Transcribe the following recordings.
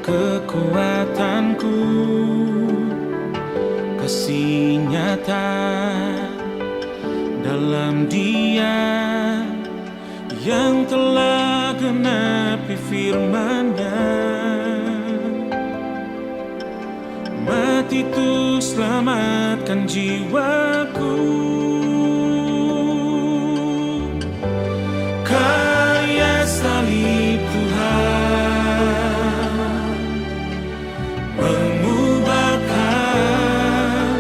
kekuatanku, kasih nyata dalam Dia yang telah genapi firman-Nya. Mati itu selamatkan jiwaku, kaya salib Tuhan mengubahkan,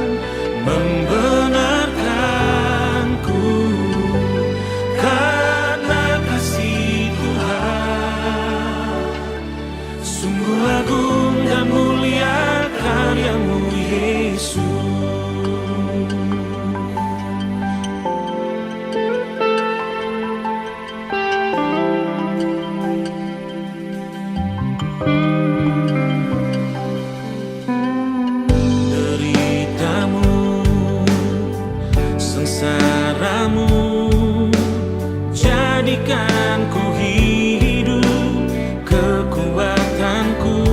membenarkanku, karena kasih Tuhan sungguh agung dan mulia karyamu Yesus. Deritamu, sengsaramu, jadikan ku hidup, kekuatanku,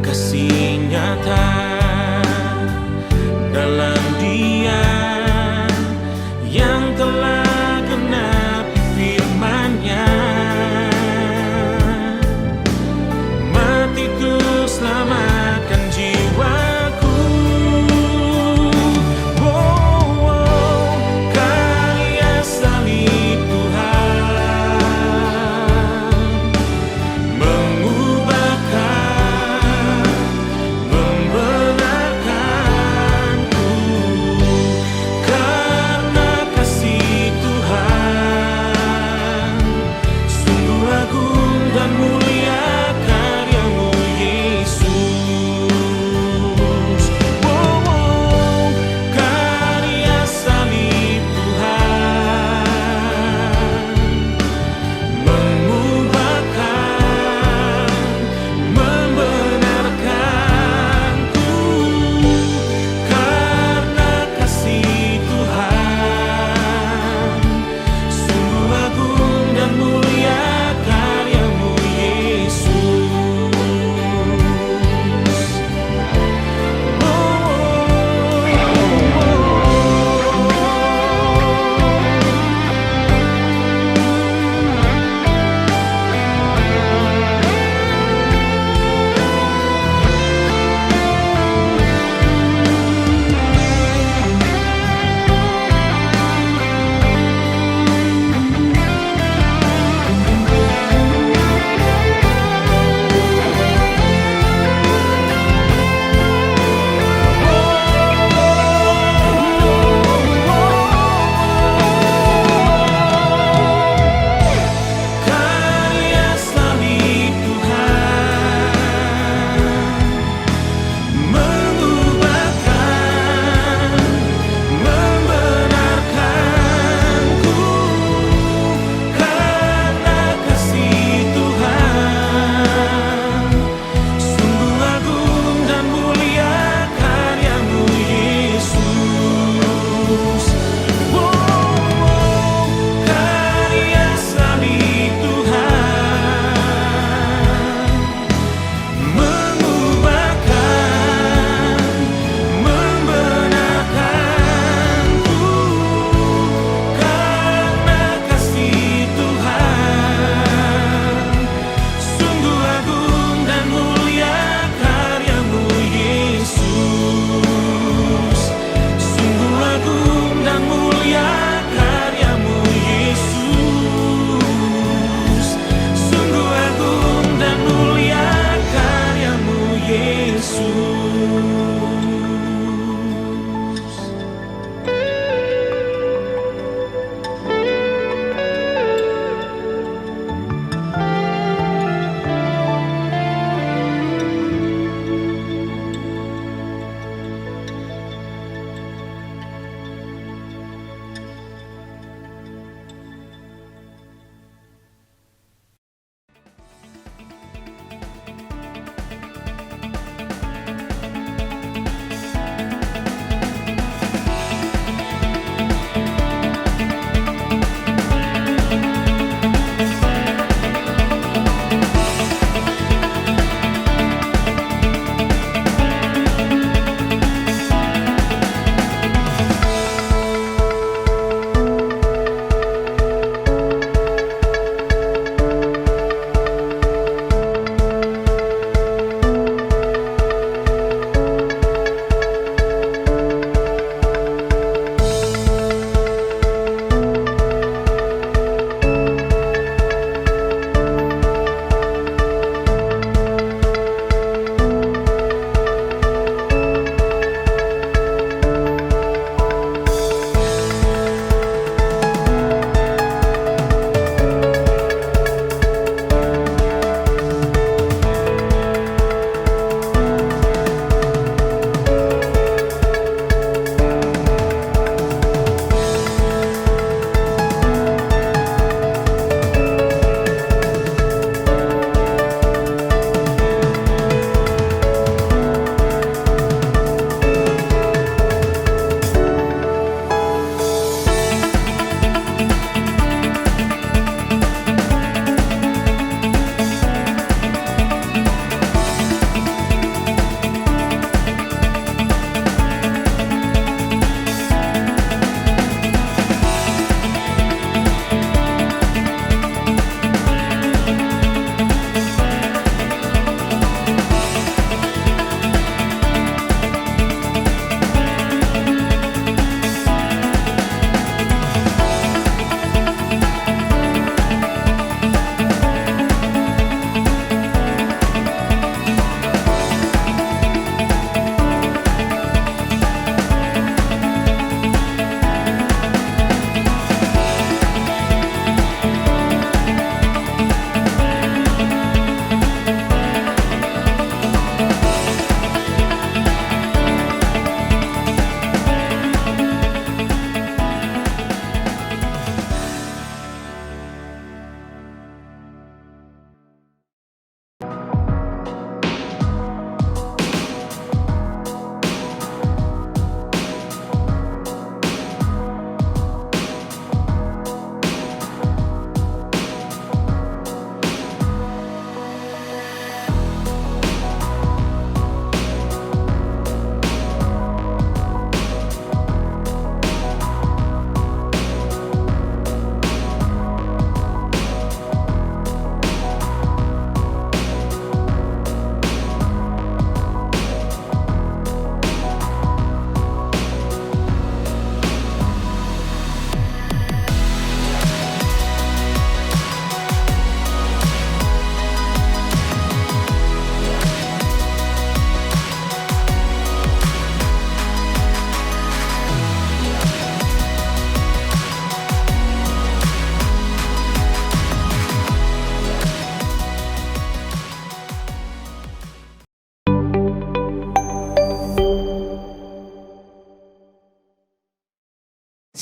kasih nyata dalam Dia yang telah genapi firman-Nya.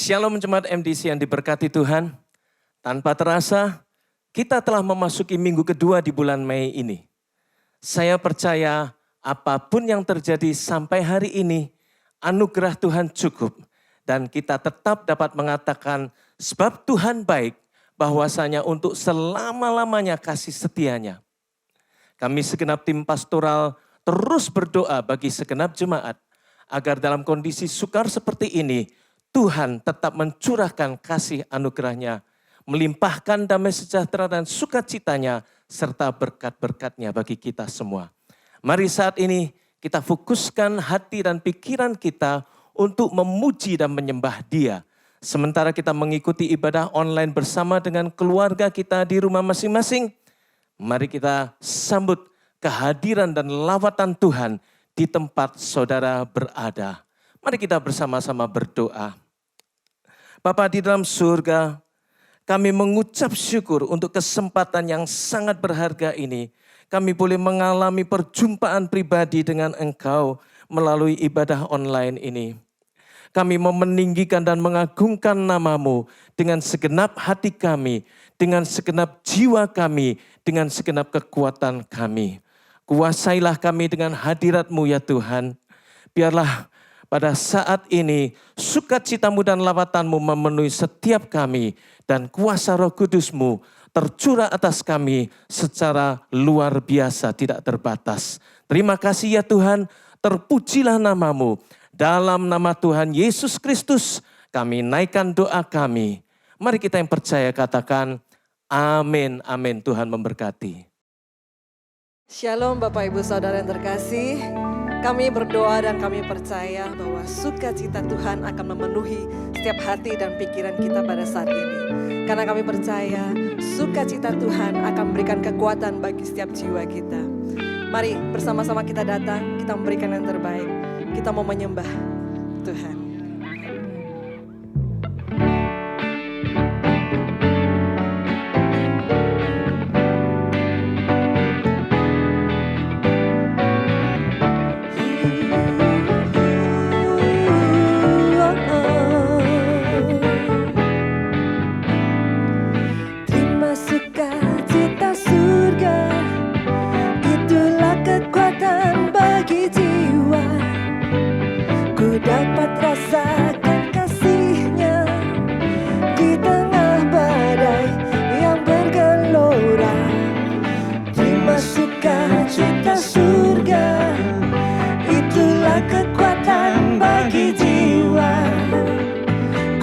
Shalom jemaat MDC yang diberkati Tuhan. Tanpa terasa, kita telah memasuki minggu kedua di bulan Mei ini. Saya percaya apapun yang terjadi sampai hari ini, anugerah Tuhan cukup. Dan kita tetap dapat mengatakan, sebab Tuhan baik, bahwasanya untuk selama-lamanya kasih setianya. Kami segenap tim pastoral terus berdoa bagi segenap jemaat, agar dalam kondisi sukar seperti ini, Tuhan tetap mencurahkan kasih anugerahnya, melimpahkan damai sejahtera dan sukacitanya, serta berkat-berkatnya bagi kita semua. Mari saat ini kita fokuskan hati dan pikiran kita untuk memuji dan menyembah Dia. Sementara kita mengikuti ibadah online bersama dengan keluarga kita di rumah masing-masing, mari kita sambut kehadiran dan lawatan Tuhan di tempat saudara berada. Mari kita bersama-sama berdoa. Bapa di dalam surga, kami mengucap syukur untuk kesempatan yang sangat berharga ini. Kami boleh mengalami perjumpaan pribadi dengan Engkau melalui ibadah online ini. Kami mau meninggikan dan mengagungkan nama-Mu dengan segenap hati kami, dengan segenap jiwa kami, dengan segenap kekuatan kami. Kuasailah kami dengan hadirat-Mu ya Tuhan. Biarlah pada saat ini sukacita-Mu dan lawatan-Mu memenuhi setiap kami, dan kuasa Roh Kudus-Mu tercurah atas kami secara luar biasa, tidak terbatas. Terima kasih ya Tuhan, terpujilah nama-Mu. Dalam nama Tuhan Yesus Kristus kami naikkan doa kami. Mari kita yang percaya katakan amin, amin. Tuhan memberkati. Shalom Bapak Ibu Saudara yang terkasih. Kami berdoa dan kami percaya bahwa sukacita Tuhan akan memenuhi setiap hati dan pikiran kita pada saat ini. Karena kami percaya sukacita Tuhan akan memberikan kekuatan bagi setiap jiwa kita. Mari bersama-sama kita datang, kita memberikan yang terbaik. Kita mau menyembah Tuhan. Dapat rasakan kasih-Nya di tengah badai yang bergelora. Terima sukacita surga, itulah kekuatan bagi jiwa.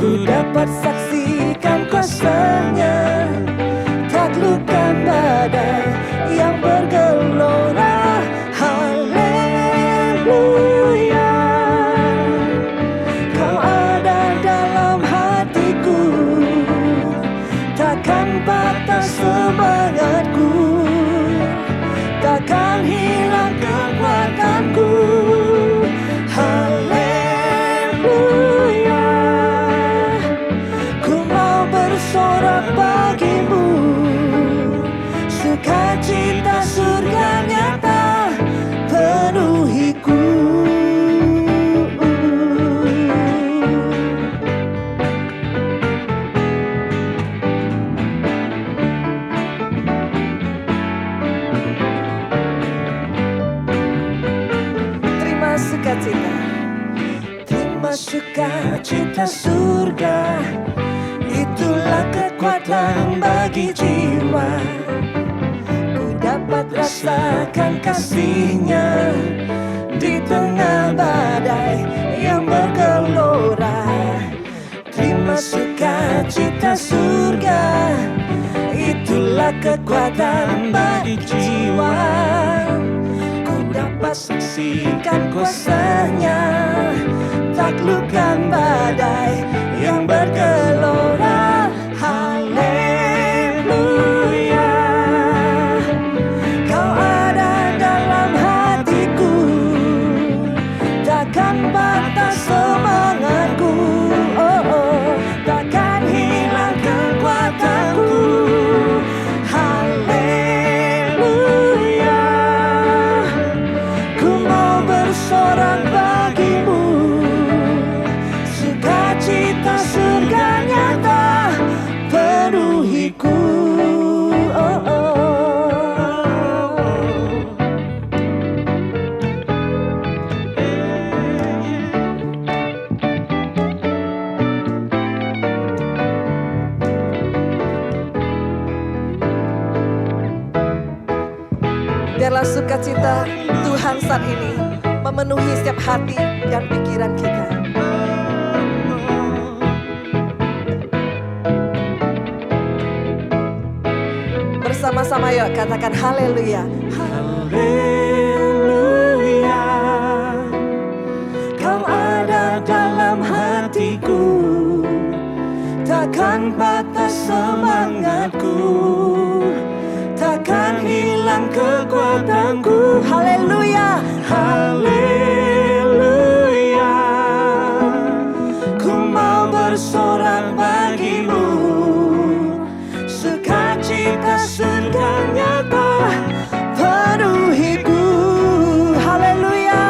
Ku dapat saksikan kuasa-Nya, taklukkan badai yang bergelora. Haleluya. Takkan patah semangatku, takkan hilang kekuatanku. Haleluya. Ku mau bersorak bagimu, sukacita surga nyata penuhiku. Terima sukacita surga, itulah kekuatan bagi jiwa. Ku dapat rasakan kasih-Nya di tengah badai yang bergelora. Terima sukacita surga, itulah kekuatan bagi jiwa. Dapat saksikan kuasa-Nya, taklukkan badai yang bergelora. Haleluya. Kau ada dalam hatiku, takkan patah semangatku. Oh, oh, takkan hilang kekuatanku. Bersorak bagimu, sukacita Biarlah sukacita Tuhan saat ini memenuhi setiap hati dan pikiran kita. Bersama-sama yuk katakan haleluya. Haleluya, Kau ada dalam hatiku, takkan patah semangatku, takkan hilang kekuatanku. Haleluya, haleluya, ku mau bersorak bagimu, sukacita surga nyata penuhiku. Haleluya,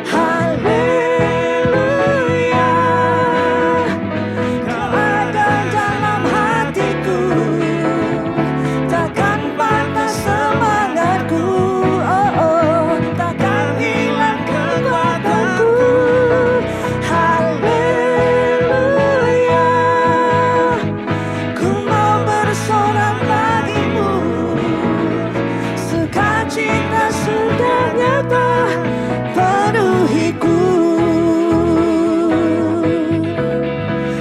haleluya, Kau ada dalam hatiku, takkan patah semangatku, oh, oh, takkan hilang kekuatanku. Haleluya, ku mau bersorak bagimu, sukacita sudah nyata penuhiku,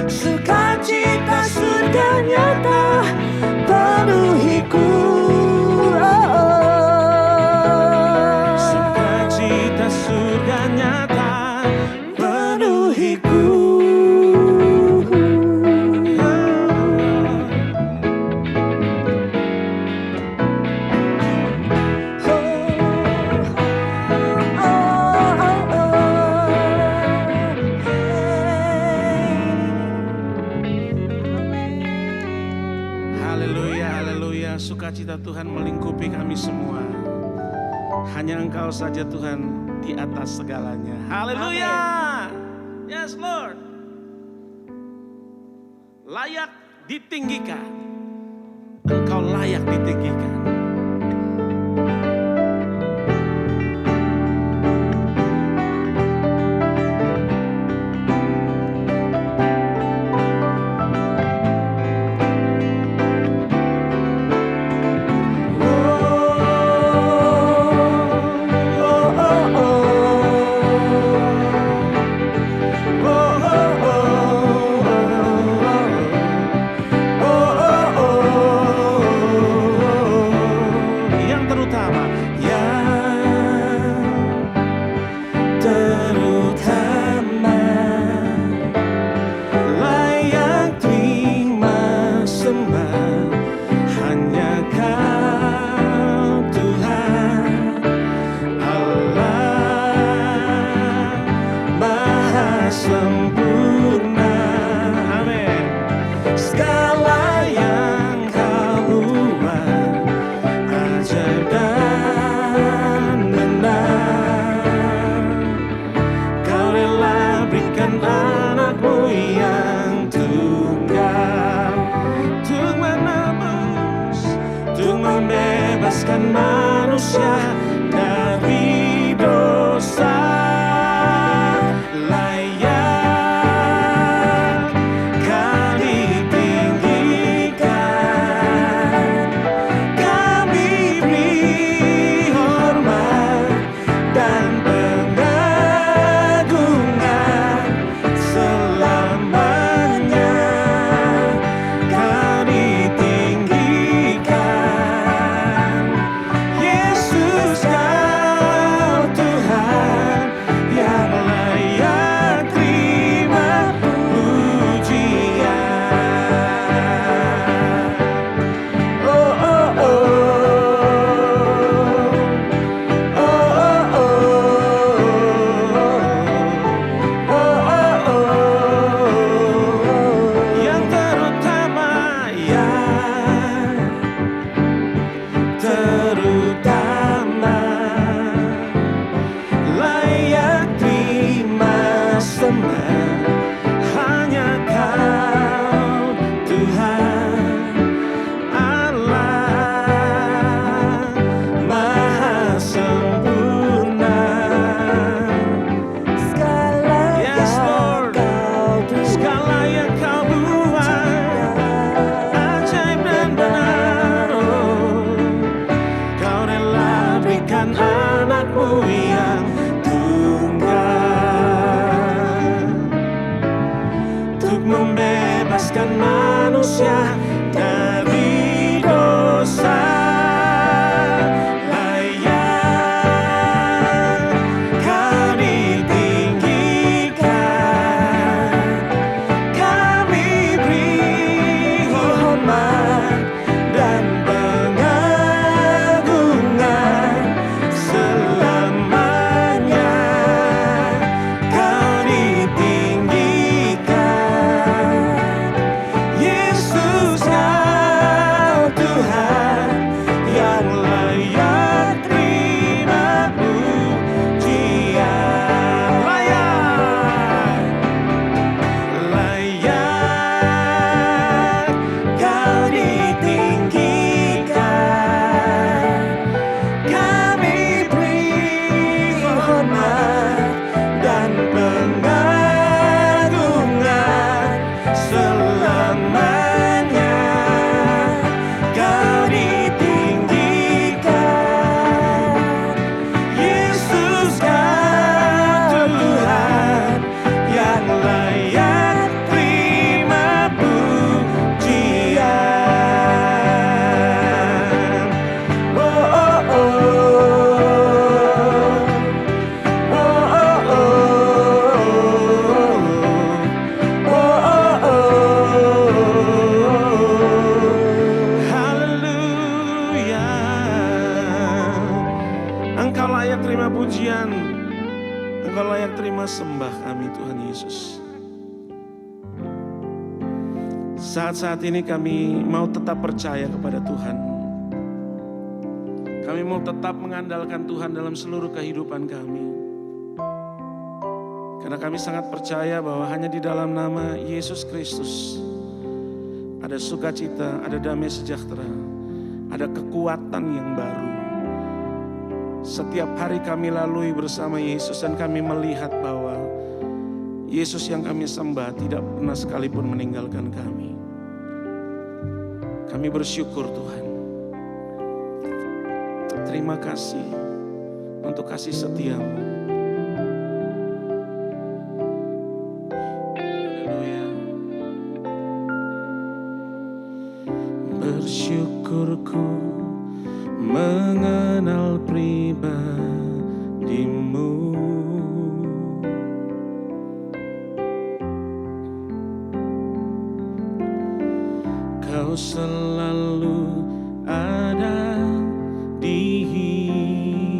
sukacita sudah nyata penuhiku, oh, oh. Sukacita surga nyata Penuhiku. Haleluya, haleluya. Sukacita Tuhan melingkupi kami semua. Hanya Engkau saja Tuhan di atas segalanya. Haleluya. Yes Lord. Layak ditinggikan. Engkau layak ditinggikan. Yang terutama, Terutama layak terima sembah hanya Kau Tuhan Allah Maha sempurna. amin. Segala yang Kau buat ajaib dan benar. Kau rela berikan anakmu yang tunggal untuk menebus, untuk membebaskan manusia dari dosa. Layak Kau ditinggikan, kami beri hormat dan pengagungan selamanya. Kau ditinggikan, Yesus. berikan anakmu yang tunggal untuk membebaskan manusia dari dosa. Saat ini kami mau tetap percaya kepada Tuhan. Kami mau tetap mengandalkan Tuhan dalam seluruh kehidupan kami. Karena kami sangat percaya bahwa hanya di dalam nama Yesus Kristus ada sukacita, ada damai sejahtera, ada kekuatan yang baru. Setiap hari kami lalui bersama Yesus dan kami melihat bahwa Yesus yang kami sembah tidak pernah sekalipun meninggalkan kami. Kami bersyukur Tuhan. Terima kasih untuk kasih setiamu. Haleluya. Bersyukurku mengenal pribadimu. Kau selalu ada di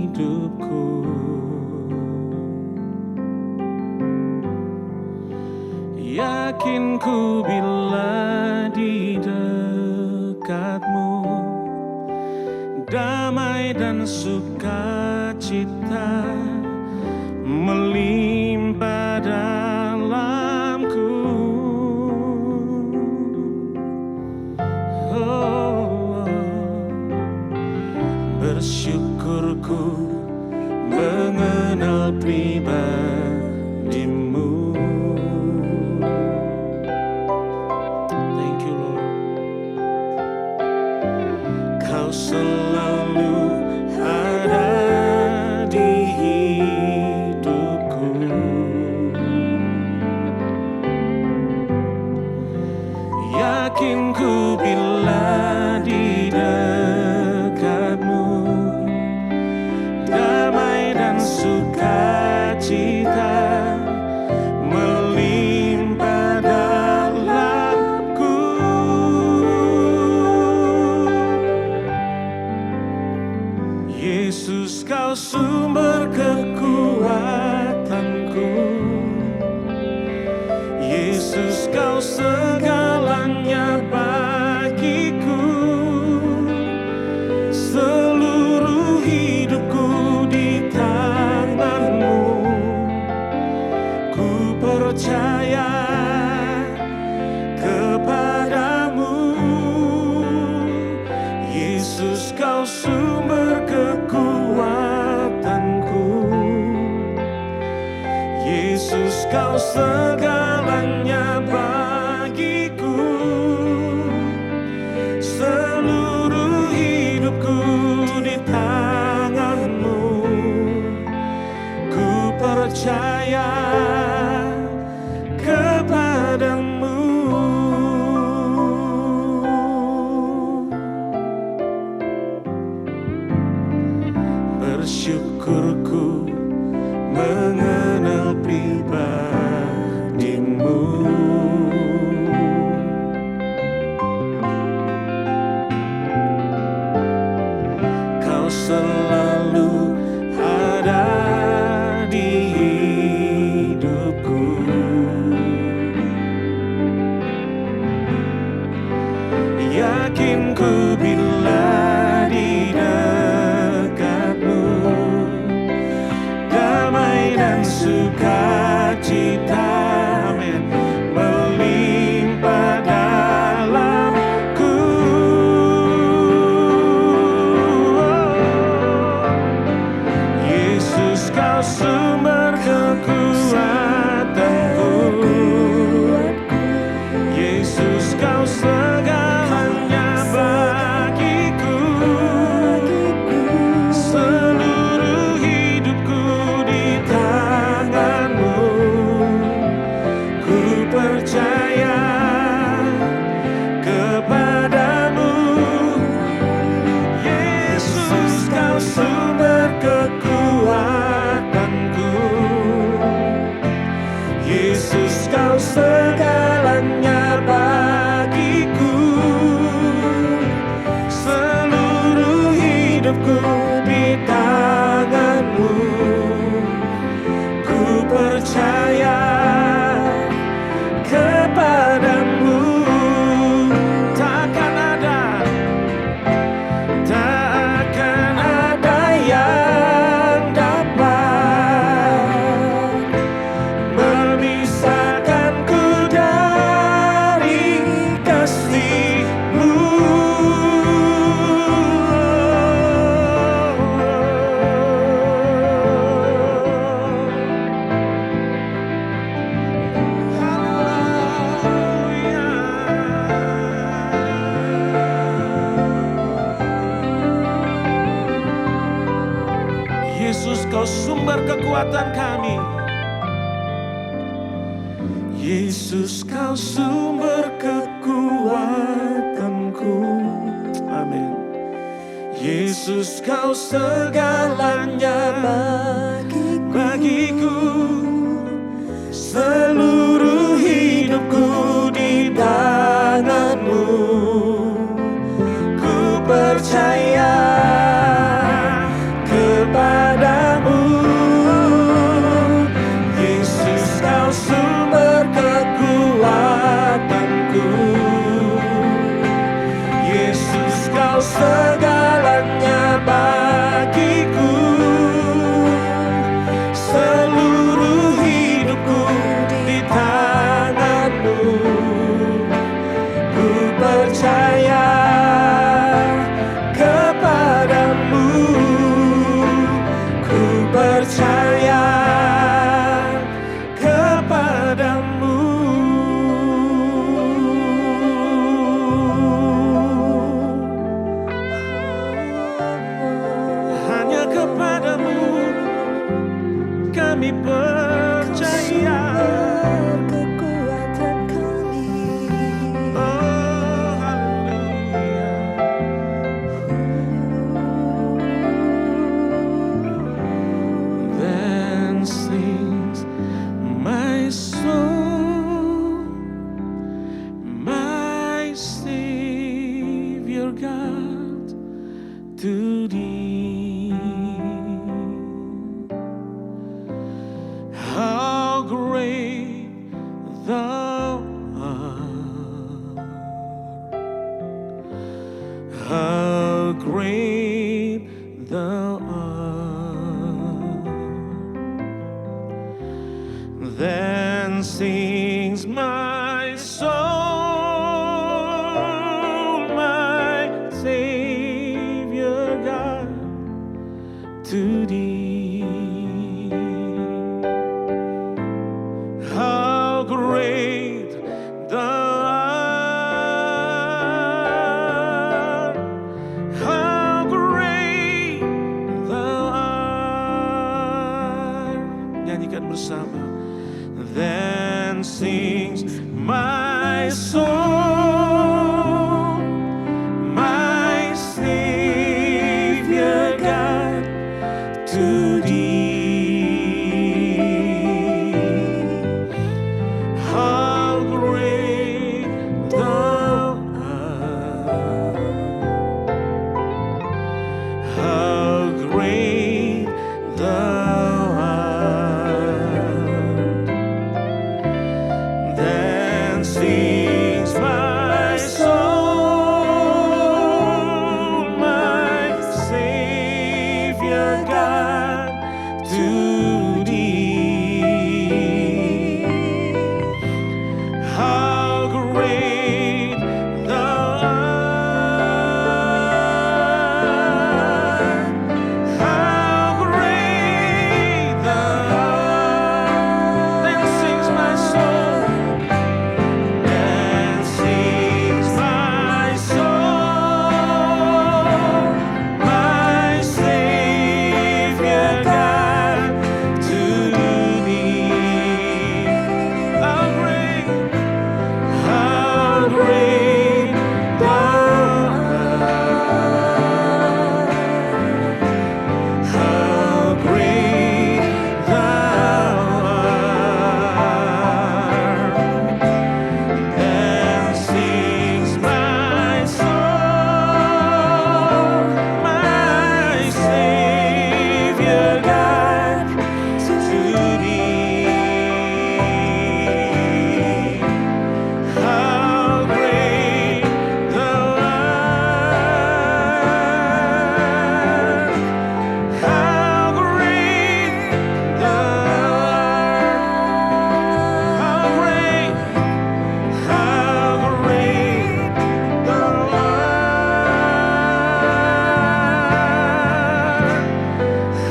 hidupku. Yakin ku bila di dekatmu damai dan sukacita melimpah dalamku. Bersyukurku mengenal pribadimu. Thank you Lord. Kau selalu ada di hidupku. Yakin ku bila di dekatmu damai dan sukacita melimpah dalamku. Yesus kau sumber kekuatanku. Yesus kau segalanya bagiku. Seluruh hidupku di tanganmu. Ku percaya kepadamu. Yesus kau sumber kekuatanku. Yesus kau segalanya bagiku. Seluruh hidupku di tanganmu. percaya kepadamu. Bersyukurku mengenal pribadimu. Kau selalu ada di hidupku. Yakin ku bila di dekatmu, damai dan sukacita, amin, melimpah dalamku. Yesus, kau sumber kekuatanku. Yesus, kau segalanya bagiku. Seluruh hidupku di tanganmu. Ku percaya kepadamu. Yesus, kau sumber kekuatanku. Yesus, kau segalanya bagiku. Seluruh hidupku di tanganmu. Ku percaya kepadamu. Takkan ada yang dapat memisahkanku dari kasih-Mu. Yesus, kau sumber kekuatan kami. Yesus, kau sumber kekuatanku. Amin. Yesus, kau segalanya bagiku. Seluruh hidupku di tanganmu. Ku percaya kepadamu. Yesus, kau sumber kekuatanku. Yesus, kau segalanya bagiku. Seluruh hidupku di tanganmu. Ku percaya kepadamu. Ku percaya kepadamu. Hanya kepadamu kami percaya. Kekuatan kami. Oh, haleluya. Then sings my soul, my Savior God, to Thee. How great Thou art! How great Thou art! Then sings my soul, my Savior God, to Thee. How great Thou art! How great Thou art! Nyanyikan nyanyikan bersama. Then sings my soul, my Savior God, to Thee. How great Thou art! How great Thou art! Then sings my soul, my Savior God, to Thee. How great Thou art! How great Thou art! Then sings my soul. Then sings my soul, my Savior God, to Thee. How great Thou art! How great Thou art! Then sings my soul, my Savior God, to Thee. How great Thou art! How great Thou art! How great Thou art!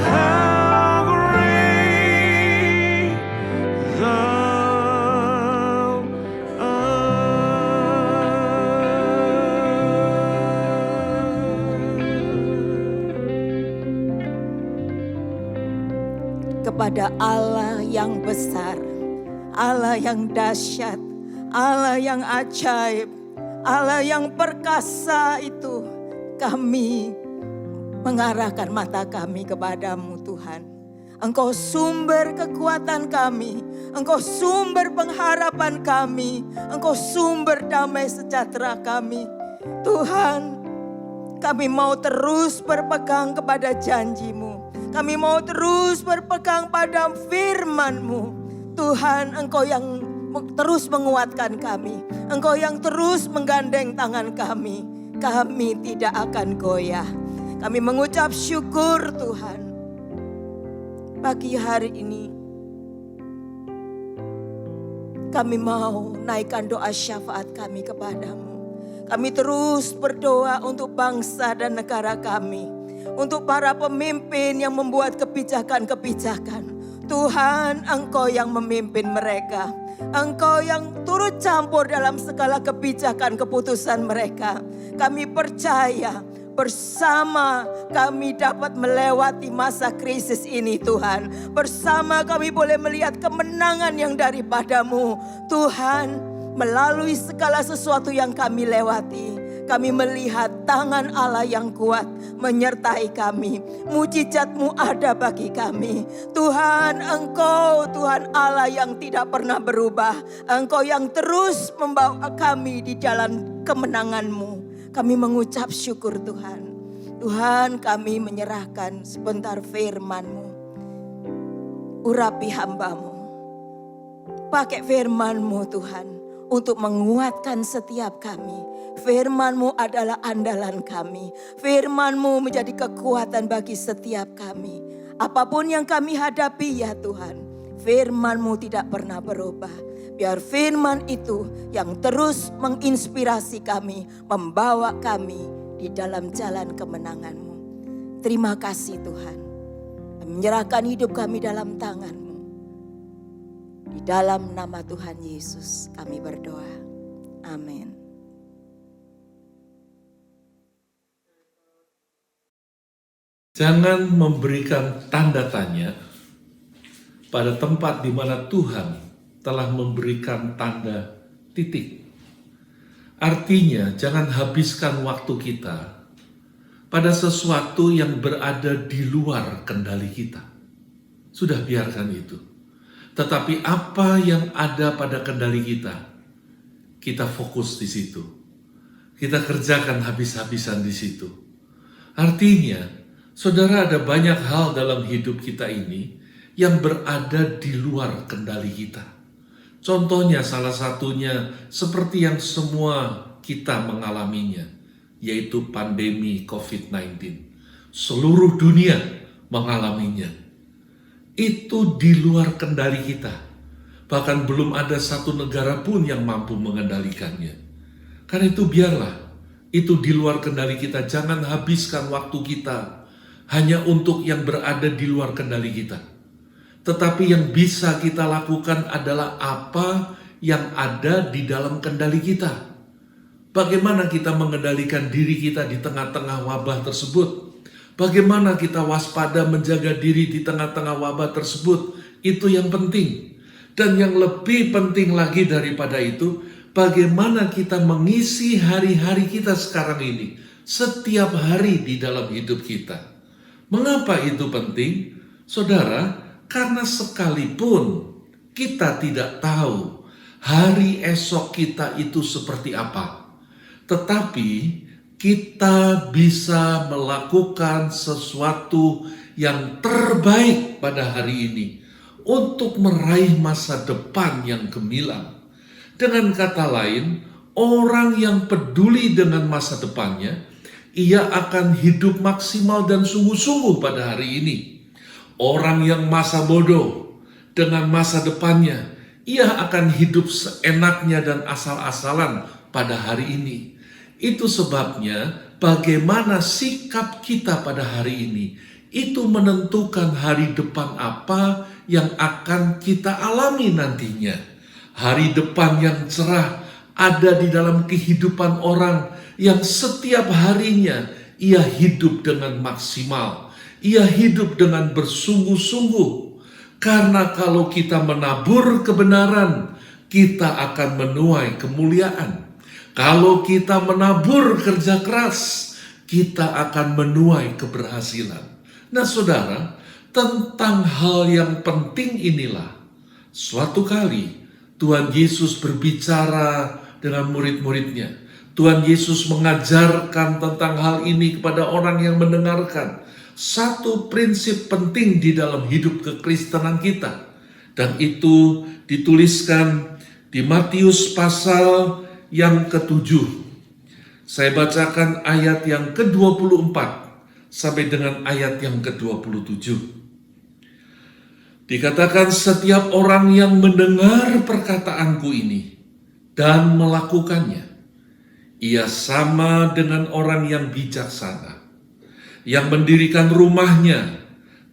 How great Thou art! Kepada Allah yang besar, Allah yang dahsyat, Allah yang ajaib, Allah yang perkasa itu, kami mengarahkan mata kami kepadamu Tuhan. Engkau sumber kekuatan kami, Engkau sumber pengharapan kami, Engkau sumber damai sejahtera kami. Tuhan, kami mau terus berpegang kepada janji-Mu. Kami mau terus berpegang pada firman-Mu. Tuhan, Engkau yang terus menguatkan kami. Engkau yang terus menggandeng tangan kami. Kami tidak akan goyah. Kami mengucap syukur Tuhan. Pagi hari ini, kami mau naikkan doa syafaat kami kepadamu. Kami terus berdoa untuk bangsa dan negara kami. Untuk para pemimpin yang membuat kebijakan-kebijakan. Tuhan, Engkau yang memimpin mereka. Engkau yang turut campur dalam segala kebijakan keputusan mereka. Kami percaya bersama kami dapat melewati masa krisis ini Tuhan. Bersama kami boleh melihat kemenangan yang daripadamu. Tuhan, melalui segala sesuatu yang kami lewati. Kami melihat tangan Allah yang kuat menyertai kami. Mujizat-Mu ada bagi kami. Tuhan, Engkau Tuhan Allah yang tidak pernah berubah. Engkau yang terus membawa kami di jalan kemenangan-Mu. Kami mengucap syukur Tuhan. Tuhan, kami menyerahkan sebentar firman-Mu. Urapi hamba-Mu. Pakai firman-Mu Tuhan untuk menguatkan setiap kami. Firman-Mu adalah andalan kami. Firman-Mu menjadi kekuatan bagi setiap kami. Apapun yang kami hadapi ya Tuhan, firman-Mu tidak pernah berubah. Biar firman itu yang terus menginspirasi kami, membawa kami di dalam jalan kemenangan-Mu. Terima kasih Tuhan. Menyerahkan hidup kami dalam tangan-Mu. Di dalam nama Tuhan Yesus kami berdoa. Amin. Jangan memberikan tanda tanya pada tempat di mana Tuhan telah memberikan tanda titik. Artinya, jangan habiskan waktu kita pada sesuatu yang berada di luar kendali kita. Sudah, biarkan itu. Tetapi apa yang ada pada kendali kita fokus di situ. Kita kerjakan habis-habisan di situ. Artinya, saudara, ada banyak hal dalam hidup kita ini yang berada di luar kendali kita. Contohnya, salah satunya seperti yang semua kita mengalaminya, yaitu pandemi COVID-19. Seluruh dunia mengalaminya. Itu di luar kendali kita. Bahkan belum ada satu negara pun yang mampu mengendalikannya. Karena itu biarlah itu di luar kendali kita. Jangan habiskan waktu kita hanya untuk yang berada di luar kendali kita. Tetapi yang bisa kita lakukan adalah apa yang ada di dalam kendali kita. Bagaimana kita mengendalikan diri kita di tengah-tengah wabah tersebut? Bagaimana kita waspada menjaga diri di tengah-tengah wabah tersebut? Itu yang penting. Dan yang lebih penting lagi daripada itu, bagaimana kita mengisi hari-hari kita sekarang ini, setiap hari di dalam hidup kita. Mengapa itu penting? Saudara, karena sekalipun kita tidak tahu hari esok kita itu seperti apa, tetapi kita bisa melakukan sesuatu yang terbaik pada hari ini untuk meraih masa depan yang gemilang. Dengan kata lain, orang yang peduli dengan masa depannya, ia akan hidup maksimal dan sungguh-sungguh pada hari ini. Orang yang masa bodoh dengan masa depannya, ia akan hidup seenaknya dan asal-asalan pada hari ini. Itu sebabnya bagaimana sikap kita pada hari ini, itu menentukan hari depan apa yang akan kita alami nantinya. Hari depan yang cerah ada di dalam kehidupan orang yang setiap harinya ia hidup dengan maksimal. Ia hidup dengan bersungguh-sungguh. Karena kalau kita menabur kebenaran, kita akan menuai kemuliaan. Kalau kita menabur kerja keras, kita akan menuai keberhasilan. Nah saudara, tentang hal yang penting inilah, suatu kali Tuhan Yesus berbicara dengan murid-muridnya. Tuhan Yesus mengajarkan tentang hal ini kepada orang yang mendengarkan. Satu prinsip penting di dalam hidup kekristenan kita. Dan itu dituliskan di Matius pasal yang ke-7. Saya bacakan ayat yang ke-24 sampai dengan ayat yang ke-27. Dikatakan, setiap orang yang mendengar perkataanku ini dan melakukannya, ia sama dengan orang yang bijaksana, yang mendirikan rumahnya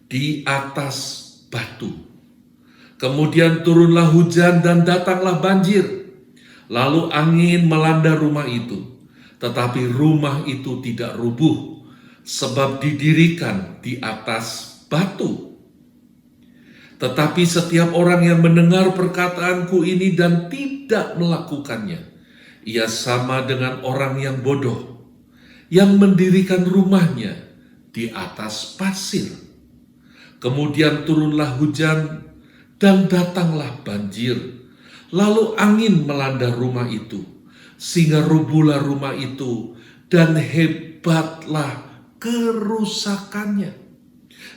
di atas batu. Kemudian turunlah hujan dan datanglah banjir. Lalu angin melanda rumah itu. Tetapi rumah itu tidak rubuh, sebab didirikan di atas batu. Tetapi setiap orang yang mendengar perkataanku ini dan tidak melakukannya, ia sama dengan orang yang bodoh, yang mendirikan rumahnya di atas pasir. Kemudian turunlah hujan dan datanglah banjir. Lalu angin melanda rumah itu, sehingga rubuhlah rumah itu dan hebatlah kerusakannya.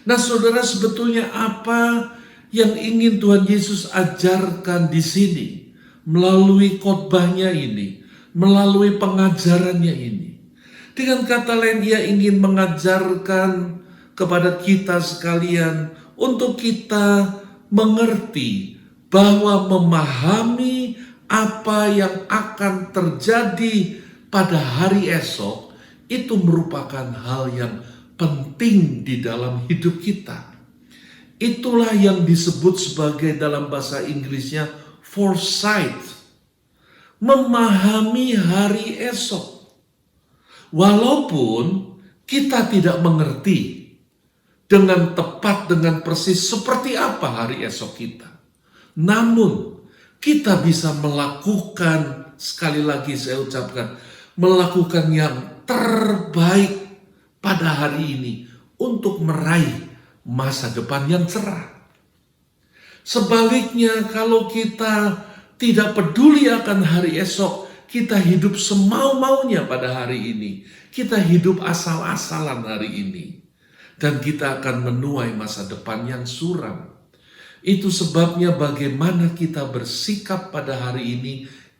Nah saudara, sebetulnya apa yang ingin Tuhan Yesus ajarkan di sini melalui khotbahnya ini, melalui pengajarannya ini? Dengan kata lain, ia ingin mengajarkan kepada kita sekalian untuk kita mengerti bahwa memahami apa yang akan terjadi pada hari esok itu merupakan hal yang penting di dalam hidup kita. Itulah yang disebut sebagai dalam bahasa Inggrisnya foresight. Memahami hari esok. Walaupun kita tidak mengerti dengan tepat, dengan persis seperti apa hari esok kita. Namun kita bisa melakukan, sekali lagi saya ucapkan, melakukan yang terbaik pada hari ini untuk meraih masa depan yang cerah. Sebaliknya, kalau kita tidak peduli akan hari esok, kita hidup semau-maunya pada hari ini. Kita hidup asal-asalan hari ini. Dan kita akan menuai masa depan yang suram. Itu sebabnya bagaimana kita bersikap pada hari ini,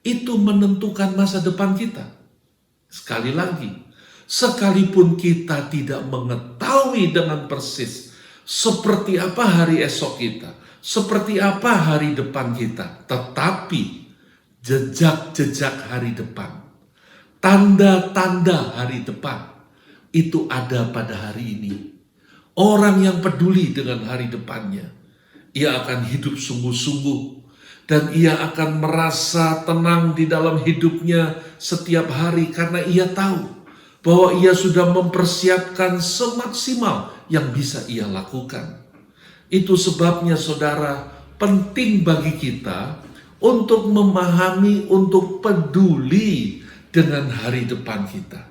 itu menentukan masa depan kita. Sekali lagi, sekalipun kita tidak mengetahui dengan persis seperti apa hari esok kita, seperti apa hari depan kita, tetapi jejak-jejak hari depan, tanda-tanda hari depan, itu ada pada hari ini. Orang yang peduli dengan hari depannya, ia akan hidup sungguh-sungguh, dan ia akan merasa tenang di dalam hidupnya setiap hari, karena ia tahu bahwa ia sudah mempersiapkan semaksimal yang bisa ia lakukan. Itu sebabnya saudara, penting bagi kita untuk memahami, untuk peduli dengan hari depan kita.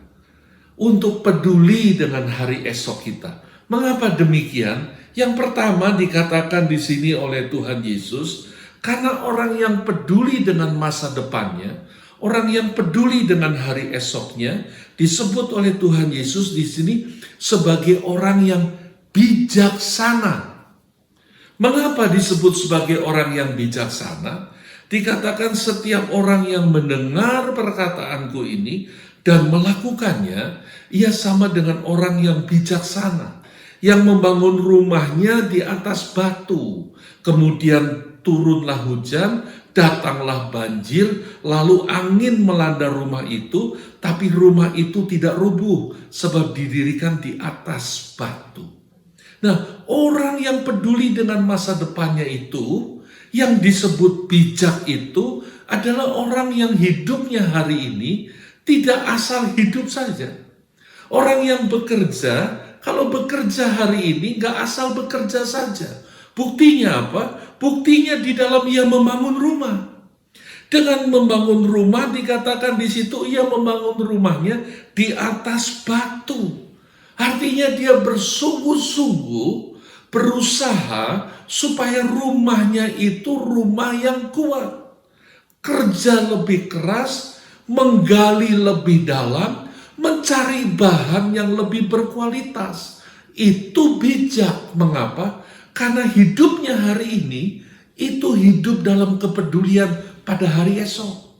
Untuk peduli dengan hari esok kita. Mengapa demikian? Yang pertama dikatakan di sini oleh Tuhan Yesus, karena orang yang peduli dengan masa depannya, orang yang peduli dengan hari esoknya, disebut oleh Tuhan Yesus di sini sebagai orang yang bijaksana. Mengapa disebut sebagai orang yang bijaksana? Dikatakan setiap orang yang mendengar perkataanku ini dan melakukannya, ia sama dengan orang yang bijaksana, yang membangun rumahnya di atas batu. Kemudian turunlah hujan, datanglah banjir, lalu angin melanda rumah itu, tapi rumah itu tidak rubuh sebab didirikan di atas batu. Nah, orang yang peduli dengan masa depannya itu, yang disebut bijak itu adalah orang yang hidupnya hari ini tidak asal hidup saja. Orang yang bekerja, kalau bekerja hari ini gak asal bekerja saja. Buktinya apa? Buktinya di dalam ia membangun rumah. Dengan membangun rumah dikatakan di situ ia membangun rumahnya di atas batu. Artinya dia bersungguh-sungguh berusaha supaya rumahnya itu rumah yang kuat. Kerja lebih keras, menggali lebih dalam, mencari bahan yang lebih berkualitas. Itu bijak. Mengapa? Karena hidupnya hari ini itu hidup dalam kepedulian pada hari esok.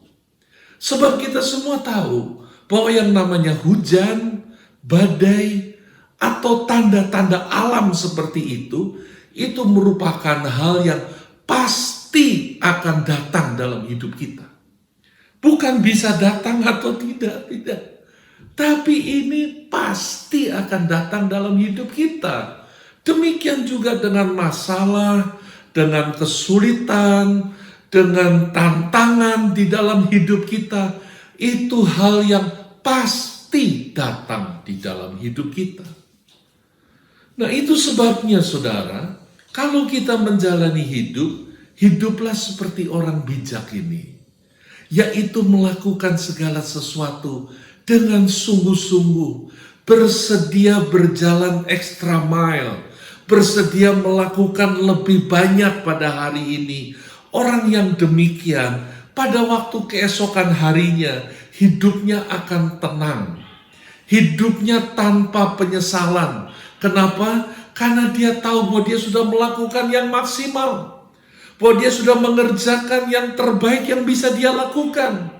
Sebab kita semua tahu bahwa yang namanya hujan, badai, atau tanda-tanda alam seperti itu merupakan hal yang pasti akan datang dalam hidup kita. Bukan bisa datang atau tidak. Tapi ini pasti akan datang dalam hidup kita. Demikian juga dengan masalah, dengan kesulitan, dengan tantangan di dalam hidup kita. Itu hal yang pasti datang di dalam hidup kita. Nah, itu sebabnya saudara, kalau kita menjalani hidup, hiduplah seperti orang bijak ini. Yaitu melakukan segala sesuatu dengan sungguh-sungguh, bersedia berjalan extra mile, bersedia melakukan lebih banyak pada hari ini. Orang yang demikian, pada waktu keesokan harinya, hidupnya akan tenang. Hidupnya tanpa penyesalan. Kenapa? Karena dia tahu bahwa dia sudah melakukan yang maksimal. Bahwa dia sudah mengerjakan yang terbaik yang bisa dia lakukan.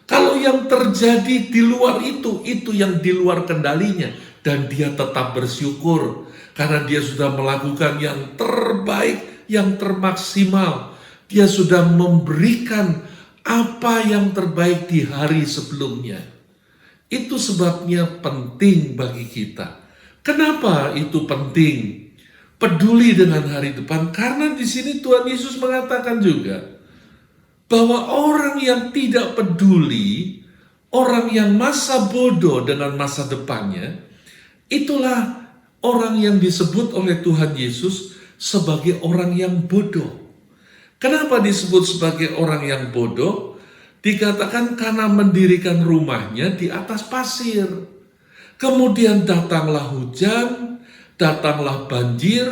Kalau yang terjadi di luar itu yang di luar kendalinya. Dan dia tetap bersyukur. Karena dia sudah melakukan yang terbaik, yang termaksimal. Dia sudah memberikan apa yang terbaik di hari sebelumnya. Itu sebabnya penting bagi kita. Kenapa itu penting? Peduli dengan hari depan. Karena di sini Tuhan Yesus mengatakan juga bahwa orang yang tidak peduli, orang yang masa bodoh dengan masa depannya, itulah orang yang disebut oleh Tuhan Yesus sebagai orang yang bodoh. Kenapa disebut sebagai orang yang bodoh? Dikatakan karena mendirikan rumahnya di atas pasir. Kemudian datanglah hujan, datanglah banjir,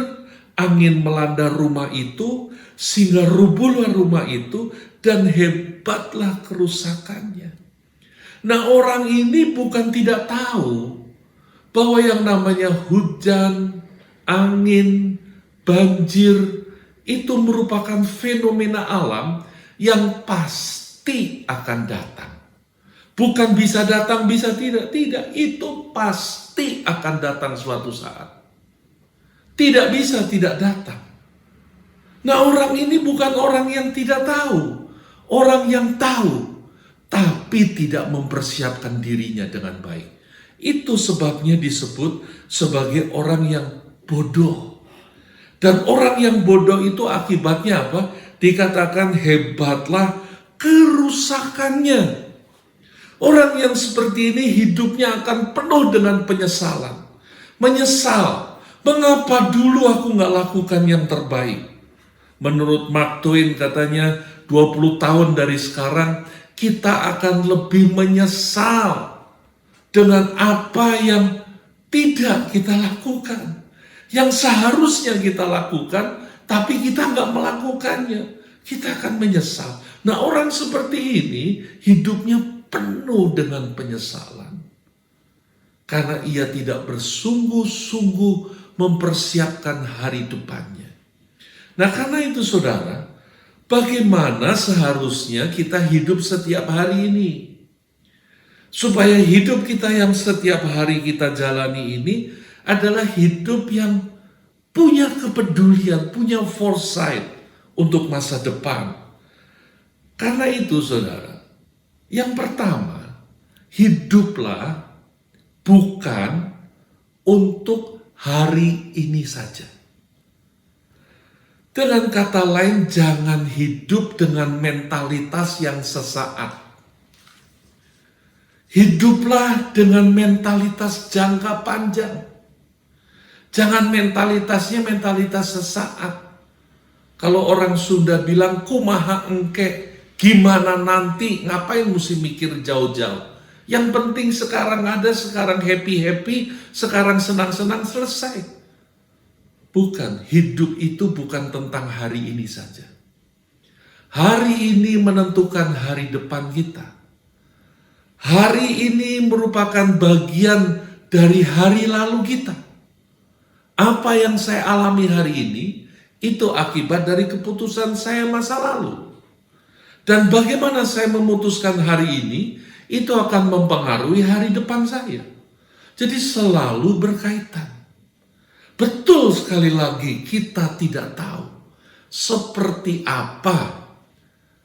angin melanda rumah itu, sehingga rubuhlah rumah itu, dan hebatlah kerusakannya. Nah, orang ini bukan tidak tahu bahwa yang namanya hujan, angin, banjir, itu merupakan fenomena alam yang pasti akan datang. Bukan bisa datang, bisa tidak. Tidak, itu pasti akan datang suatu saat. Tidak bisa tidak datang. Nah, orang ini bukan orang yang tidak tahu. Orang yang tahu, tapi tidak mempersiapkan dirinya dengan baik. Itu sebabnya disebut sebagai orang yang bodoh. Dan orang yang bodoh itu akibatnya apa? Dikatakan hebatlah kerusakannya. Orang yang seperti ini hidupnya akan penuh dengan penyesalan. Menyesal. Mengapa dulu aku nggak lakukan yang terbaik? Menurut Mark Twain katanya 20 tahun dari sekarang kita akan lebih menyesal dengan apa yang tidak kita lakukan. Yang seharusnya kita lakukan tapi kita nggak melakukannya. Kita akan menyesal. Nah, orang seperti ini hidupnya penuh dengan penyesalan. Karena ia tidak bersungguh-sungguh mempersiapkan hari depannya. Nah, karena itu saudara, bagaimana seharusnya kita hidup setiap hari ini? Supaya hidup kita yang setiap hari kita jalani ini adalah hidup yang punya kepedulian, punya foresight untuk masa depan. Karena itu saudara, yang pertama, hiduplah bukan untuk hari ini saja. Dengan kata lain, jangan hidup dengan mentalitas yang sesaat. Hiduplah dengan mentalitas jangka panjang. Jangan mentalitasnya mentalitas sesaat. Kalau orang Sunda bilang, kumaha engke, gimana nanti, ngapain mesti mikir jauh-jauh. Yang penting sekarang ada, sekarang happy-happy, sekarang senang-senang, selesai. Bukan, hidup itu bukan tentang hari ini saja. Hari ini menentukan hari depan kita. Hari ini merupakan bagian dari hari lalu kita. Apa yang saya alami hari ini, itu akibat dari keputusan saya masa lalu. Dan bagaimana saya memutuskan hari ini, itu akan mempengaruhi hari depan saya. Jadi selalu berkaitan. Betul sekali lagi kita tidak tahu seperti apa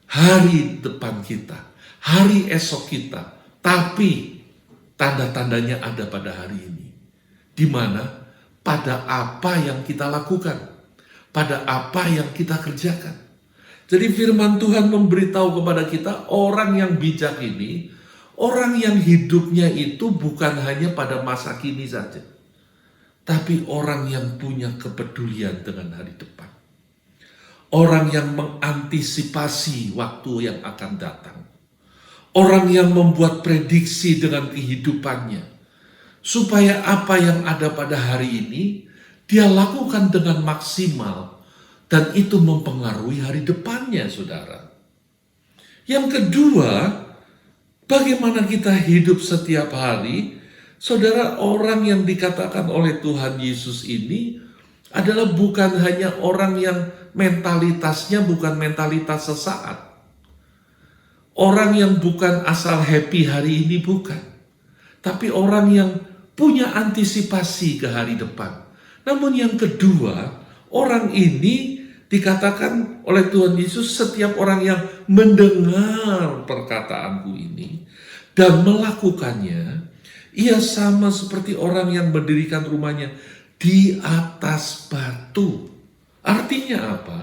hari depan kita, hari esok kita. Tapi tanda-tandanya ada pada hari ini. Di mana pada apa yang kita lakukan, pada apa yang kita kerjakan. Jadi firman Tuhan memberitahu kepada kita, orang yang bijak ini, orang yang hidupnya itu bukan hanya pada masa kini saja, tapi orang yang punya kepedulian dengan hari depan. Orang yang mengantisipasi waktu yang akan datang. Orang yang membuat prediksi dengan kehidupannya. Supaya apa yang ada pada hari ini, dia lakukan dengan maksimal. Dan itu mempengaruhi hari depannya, saudara. Yang kedua, bagaimana kita hidup setiap hari. Saudara, orang yang dikatakan oleh Tuhan Yesus ini adalah bukan hanya orang yang mentalitasnya bukan mentalitas sesaat. Orang yang bukan asal happy hari ini, bukan. Tapi orang yang punya antisipasi ke hari depan. Namun yang kedua, orang ini dikatakan oleh Tuhan Yesus, setiap orang yang mendengar perkataanku ini dan melakukannya, ia sama seperti orang yang mendirikan rumahnya di atas batu. Artinya apa?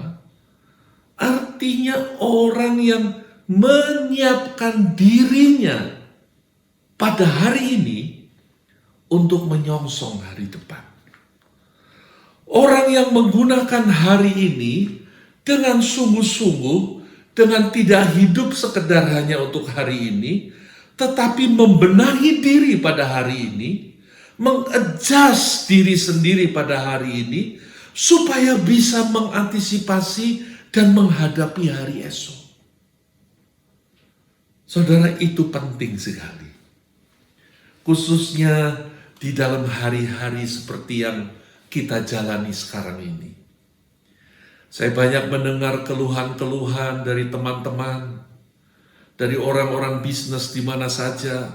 Artinya orang yang menyiapkan dirinya pada hari ini untuk menyongsong hari depan. Orang yang menggunakan hari ini dengan sungguh-sungguh, dengan tidak hidup sekedar hanya untuk hari ini, tetapi membenahi diri pada hari ini, mengadjust diri sendiri pada hari ini, supaya bisa mengantisipasi dan menghadapi hari esok. Saudara, itu penting sekali. Khususnya di dalam hari-hari seperti yang kita jalani sekarang ini. Saya banyak mendengar keluhan-keluhan dari teman-teman, dari orang-orang bisnis di mana saja,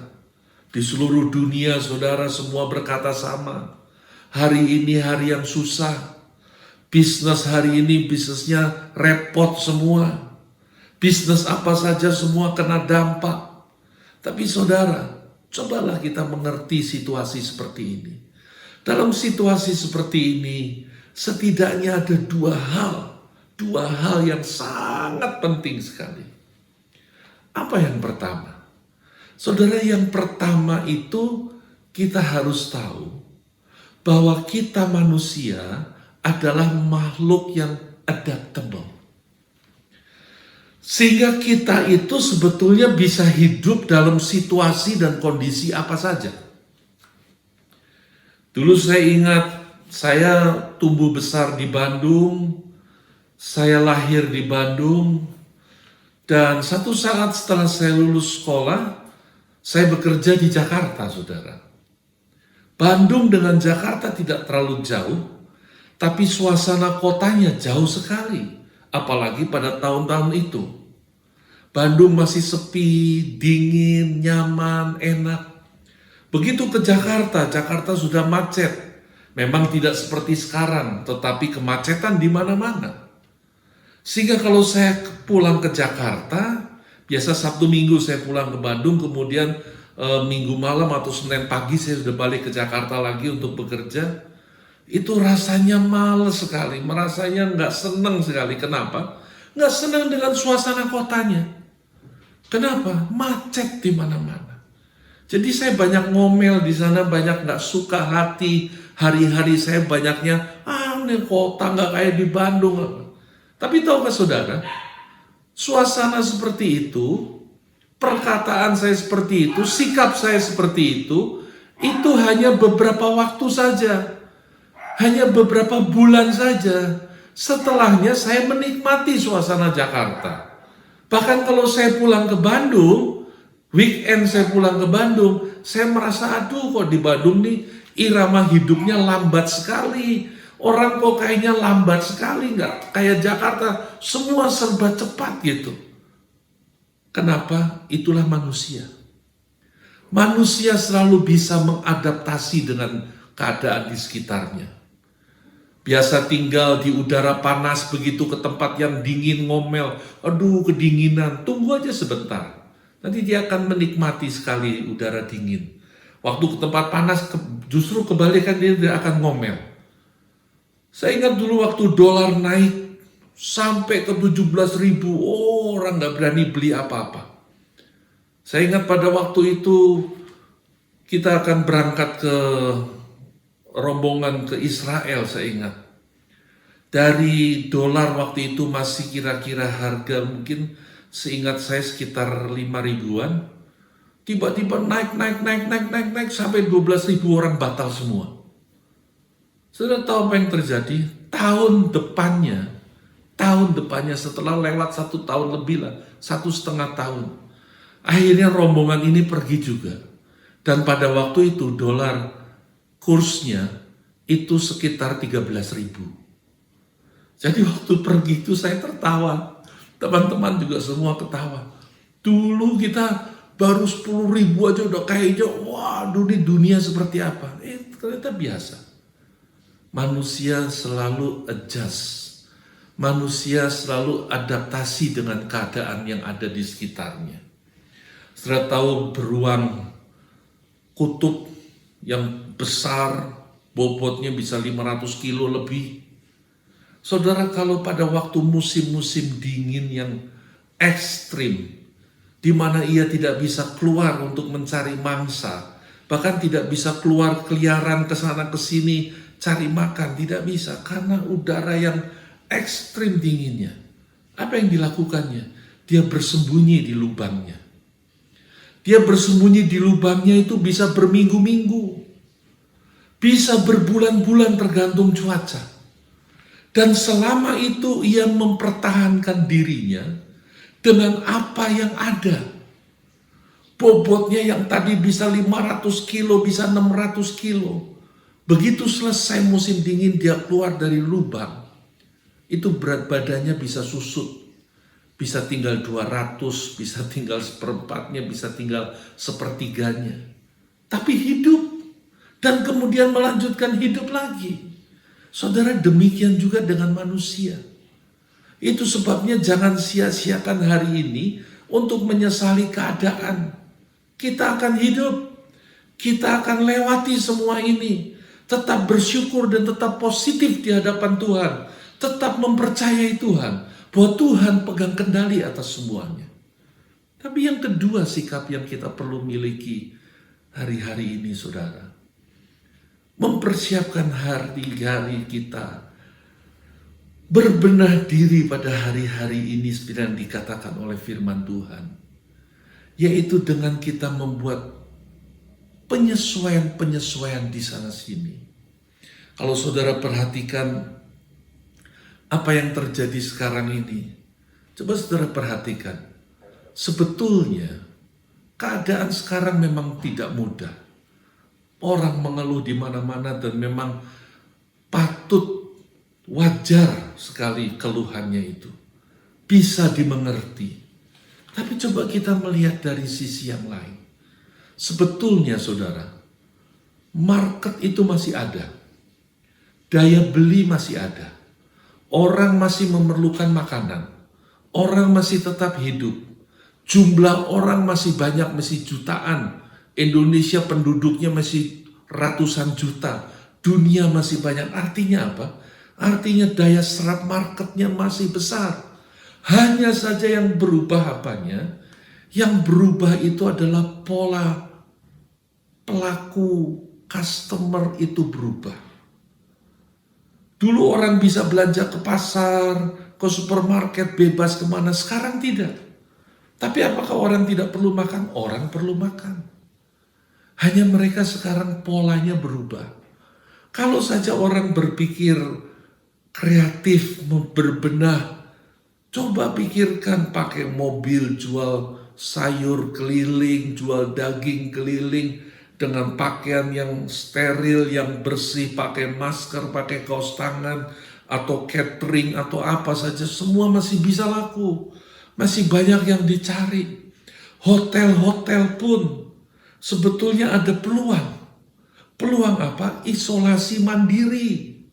di seluruh dunia. Saudara, semua berkata sama. Hari ini hari yang susah. Bisnis hari ini bisnisnya repot semua. Bisnis apa saja semua kena dampak. Tapi saudara, cobalah kita mengerti situasi seperti ini. Dalam situasi seperti ini, setidaknya ada dua hal yang sangat penting sekali. Apa yang pertama? Saudara, yang pertama itu kita harus tahu bahwa kita manusia adalah makhluk yang adaptable. Sehingga kita itu sebetulnya bisa hidup dalam situasi dan kondisi apa saja. Dulu saya ingat, saya tumbuh besar di Bandung, saya lahir di Bandung, dan satu saat setelah saya lulus sekolah, saya bekerja di Jakarta, saudara. Bandung dengan Jakarta tidak terlalu jauh, tapi suasana kotanya jauh sekali, apalagi pada tahun-tahun itu. Bandung masih sepi, dingin, nyaman, enak. Begitu ke Jakarta, Jakarta sudah macet. Memang tidak seperti sekarang, tetapi kemacetan di mana-mana. Sehingga kalau saya pulang ke Jakarta, biasa Sabtu Minggu saya pulang ke Bandung, kemudian Minggu malam atau Senin pagi saya sudah balik ke Jakarta lagi untuk bekerja. Itu rasanya males sekali, merasanya nggak senang sekali. Kenapa? Nggak senang dengan suasana kotanya. Kenapa? Macet di mana-mana. Jadi saya banyak ngomel di sana, banyak nggak suka hati. Hari-hari saya banyaknya, ini kota nggak kayak di Bandung. Tapi tahukah saudara, suasana seperti itu, perkataan saya seperti itu, sikap saya seperti itu hanya beberapa waktu saja. Hanya beberapa bulan saja. Setelahnya saya menikmati suasana Jakarta. Bahkan kalau saya pulang ke Bandung, weekend saya pulang ke Bandung, saya merasa aduh kok di Bandung nih irama hidupnya lambat sekali. Orang kok kayaknya lambat sekali, nggak kayak Jakarta, semua serba cepat gitu. Kenapa? Itulah manusia. Manusia selalu bisa mengadaptasi dengan keadaan di sekitarnya. Biasa tinggal di udara panas, begitu ke tempat yang dingin ngomel, aduh kedinginan, tunggu aja sebentar. Nanti dia akan menikmati sekali udara dingin. Waktu ke tempat panas justru kebalikan, dia akan ngomel. Saya ingat dulu waktu dolar naik sampai ke 17.000, orang nggak berani beli apa-apa. Saya ingat pada waktu itu kita akan berangkat ke rombongan ke Israel, saya ingat. Dari dolar waktu itu masih kira-kira harga mungkin seingat saya sekitar 5.000-an. Tiba-tiba naik sampai 12.000, orang batal semua. Sudah tahu apa yang terjadi? Tahun depannya setelah lewat 1 tahun lebih lah, 1,5 tahun. Akhirnya rombongan ini pergi juga. Dan pada waktu itu dolar kursnya itu sekitar 13.000. Jadi waktu pergi itu saya tertawa. Teman-teman juga semua ketawa. Dulu kita baru 10.000 aja udah kayaknya, waduh ini dunia seperti apa. Ternyata biasa. Manusia selalu adjust. Manusia selalu adaptasi dengan keadaan yang ada di sekitarnya. Sudah tahu beruang kutub yang besar, bobotnya bisa 500 kilo lebih. Saudara, kalau pada waktu musim-musim dingin yang ekstrim, di mana ia tidak bisa keluar untuk mencari mangsa, bahkan tidak bisa keluar keliaran ke sana ke sini cari makan, tidak bisa karena udara yang ekstrim dinginnya. Apa yang dilakukannya? Dia bersembunyi di lubangnya. Dia bersembunyi di lubangnya itu bisa berminggu-minggu. Bisa berbulan-bulan tergantung cuaca. Dan selama itu ia mempertahankan dirinya dengan apa yang ada. Bobotnya yang tadi bisa 500 kilo, bisa 600 kilo. Begitu selesai musim dingin dia keluar dari lubang. Itu berat badannya bisa susut. Bisa tinggal 200, bisa tinggal seperempatnya, bisa tinggal sepertiganya. Tapi hidup. Dan kemudian melanjutkan hidup lagi. Saudara, demikian juga dengan manusia. Itu sebabnya jangan sia-siakan hari ini untuk menyesali keadaan. Kita akan hidup. Kita akan lewati semua ini. Tetap bersyukur dan tetap positif di hadapan Tuhan. Tetap mempercayai Tuhan. Bahwa Tuhan pegang kendali atas semuanya. Tapi yang kedua sikap yang kita perlu miliki hari-hari ini, saudara. Mempersiapkan hari-hari kita. Berbenah diri pada hari-hari ini seperti yang dikatakan oleh firman Tuhan. Yaitu dengan kita membuat penyesuaian-penyesuaian di sana sini. Kalau saudara perhatikan apa yang terjadi sekarang ini, coba saudara perhatikan. Sebetulnya keadaan sekarang memang tidak mudah. Orang mengeluh di mana-mana dan memang patut, wajar sekali keluhannya itu. Bisa dimengerti. Tapi coba kita melihat dari sisi yang lain. Sebetulnya saudara, market itu masih ada. Daya beli masih ada. Orang masih memerlukan makanan. Orang masih tetap hidup. Jumlah orang masih banyak, masih jutaan. Indonesia penduduknya masih ratusan juta. Dunia masih banyak. Artinya apa? Artinya daya serap marketnya masih besar. Hanya saja yang berubah apanya? Yang berubah itu adalah pola pelaku customer itu berubah. Dulu orang bisa belanja ke pasar, ke supermarket, bebas kemana. Sekarang tidak. Tapi apakah orang tidak perlu makan? Orang perlu makan. Hanya mereka sekarang polanya berubah. Kalau saja orang berpikir kreatif, berbenah, coba pikirkan pakai mobil jual sayur keliling, jual daging keliling, dengan pakaian yang steril, yang bersih, pakai masker, pakai kaos tangan, atau catering, atau apa saja, semua masih bisa laku. Masih banyak yang dicari. Hotel-hotel pun sebetulnya ada peluang. Peluang apa? Isolasi mandiri.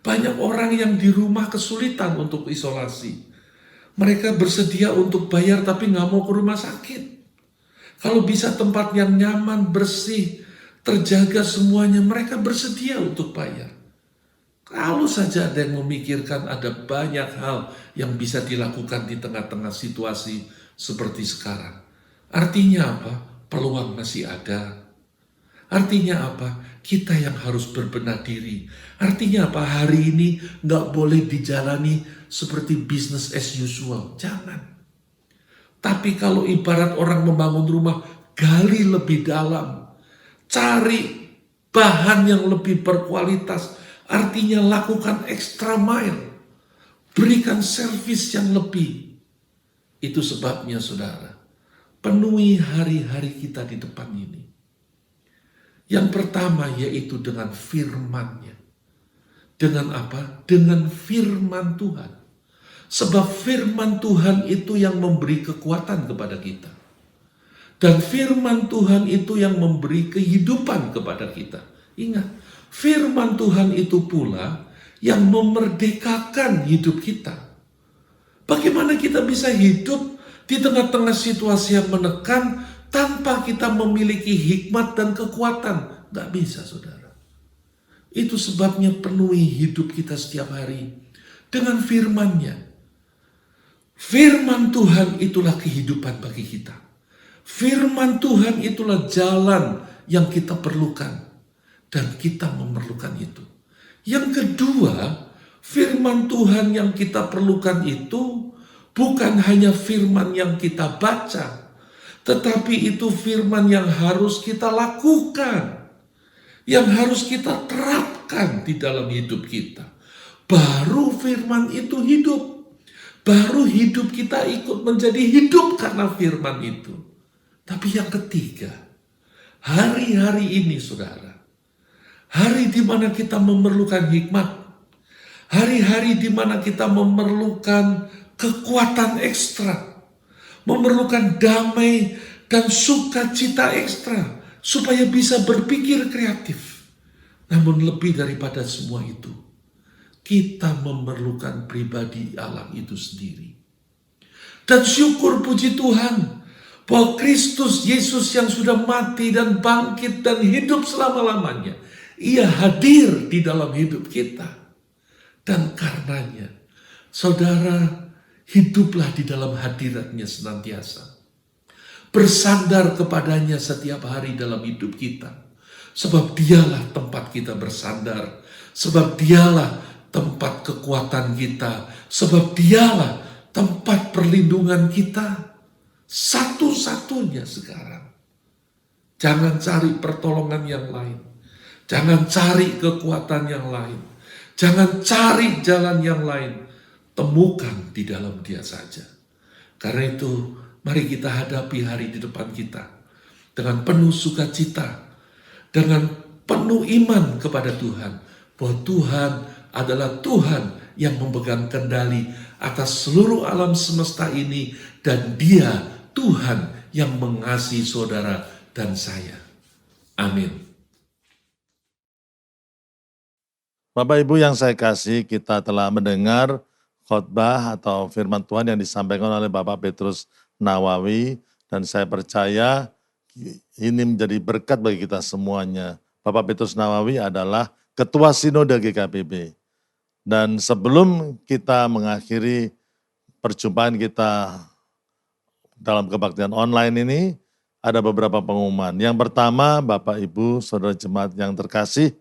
Banyak orang yang di rumah kesulitan untuk isolasi. Mereka bersedia untuk bayar tapi nggak mau ke rumah sakit. Kalau bisa tempat yang nyaman, bersih, terjaga semuanya, mereka bersedia untuk bayar. Kalau saja ada yang memikirkan ada banyak hal yang bisa dilakukan di tengah-tengah situasi seperti sekarang. Artinya apa? Peluang masih ada. Artinya apa? Kita yang harus berbenah diri. Artinya apa? Hari ini nggak boleh dijalani seperti business as usual. Jangan. Tapi kalau ibarat orang membangun rumah, gali lebih dalam. Cari bahan yang lebih berkualitas. Artinya lakukan extra mile. Berikan servis yang lebih. Itu sebabnya saudara. Penuhi hari-hari kita di depan ini. Yang pertama yaitu dengan firman-Nya. Dengan apa? Dengan firman Tuhan. Sebab firman Tuhan itu yang memberi kekuatan kepada kita. Dan firman Tuhan itu yang memberi kehidupan kepada kita. Ingat, firman Tuhan itu pula yang memerdekakan hidup kita. Bagaimana kita bisa hidup di tengah-tengah situasi yang menekan tanpa kita memiliki hikmat dan kekuatan? Gak bisa, saudara. Itu sebabnya penuhi hidup kita setiap hari dengan firman-Nya. Firman Tuhan itulah kehidupan bagi kita. Firman Tuhan itulah jalan yang kita perlukan. Dan kita memerlukan itu. Yang kedua, firman Tuhan yang kita perlukan itu bukan hanya firman yang kita baca, tetapi itu firman yang harus kita lakukan, yang harus kita terapkan di dalam hidup kita. Baru firman itu hidup. Baru hidup kita ikut menjadi hidup karena firman itu. Tapi yang ketiga, hari-hari ini saudara, hari di mana kita memerlukan hikmat, hari-hari di mana kita memerlukan kekuatan ekstra, memerlukan damai dan sukacita ekstra, supaya bisa berpikir kreatif. Namun lebih daripada semua itu, kita memerlukan pribadi Allah itu sendiri. Dan syukur puji Tuhan, bahwa Kristus Yesus yang sudah mati dan bangkit dan hidup selama-lamanya, Ia hadir di dalam hidup kita. Dan karenanya, saudara, hiduplah di dalam hadiratnya senantiasa. Bersandar kepadanya setiap hari dalam hidup kita. Sebab dialah tempat kita bersandar. Sebab dialah tempat kekuatan kita. Sebab dialah tempat perlindungan kita. Satu-satunya sekarang. Jangan cari pertolongan yang lain. Jangan cari kekuatan yang lain. Jangan cari jalan yang lain. Temukan di dalam Dia saja. Karena itu, mari kita hadapi hari di depan kita dengan penuh sukacita, dengan penuh iman kepada Tuhan, bahwa Tuhan adalah Tuhan yang memegang kendali atas seluruh alam semesta ini, dan Dia Tuhan yang mengasihi saudara dan saya. Amin. Bapak Ibu yang saya kasih, kita telah mendengar khotbah atau firman Tuhan yang disampaikan oleh Bapak Petrus Nawawi, dan saya percaya ini menjadi berkat bagi kita semuanya. Bapak Petrus Nawawi adalah Ketua Sinode GKPB. Dan sebelum kita mengakhiri perjumpaan kita dalam kebaktian online ini, ada beberapa pengumuman. Yang pertama, Bapak Ibu, Saudara Jemaat yang terkasih,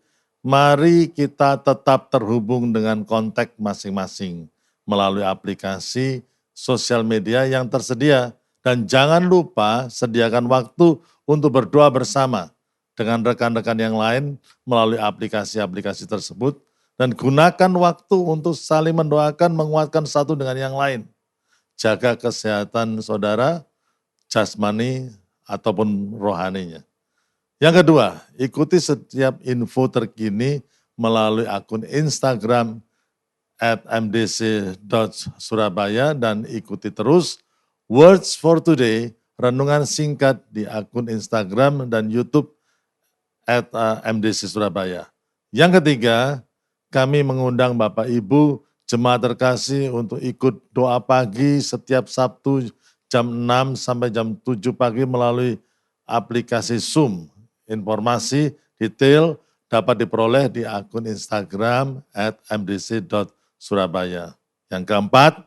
mari kita tetap terhubung dengan kontak masing-masing melalui aplikasi sosial media yang tersedia. Dan jangan lupa sediakan waktu untuk berdoa bersama dengan rekan-rekan yang lain melalui aplikasi-aplikasi tersebut. Dan gunakan waktu untuk saling mendoakan, menguatkan satu dengan yang lain. Jaga kesehatan saudara, jasmani ataupun rohaninya. Yang kedua, ikuti setiap info terkini melalui akun Instagram @mdc.surabaya dan ikuti terus Words for Today, renungan singkat di akun Instagram dan YouTube @mdc Surabaya. Yang ketiga, kami mengundang Bapak Ibu jemaat terkasih untuk ikut doa pagi setiap Sabtu jam 6 sampai jam 7 pagi melalui aplikasi Zoom. Informasi detail dapat diperoleh di akun Instagram @mdc.surabaya. Yang keempat,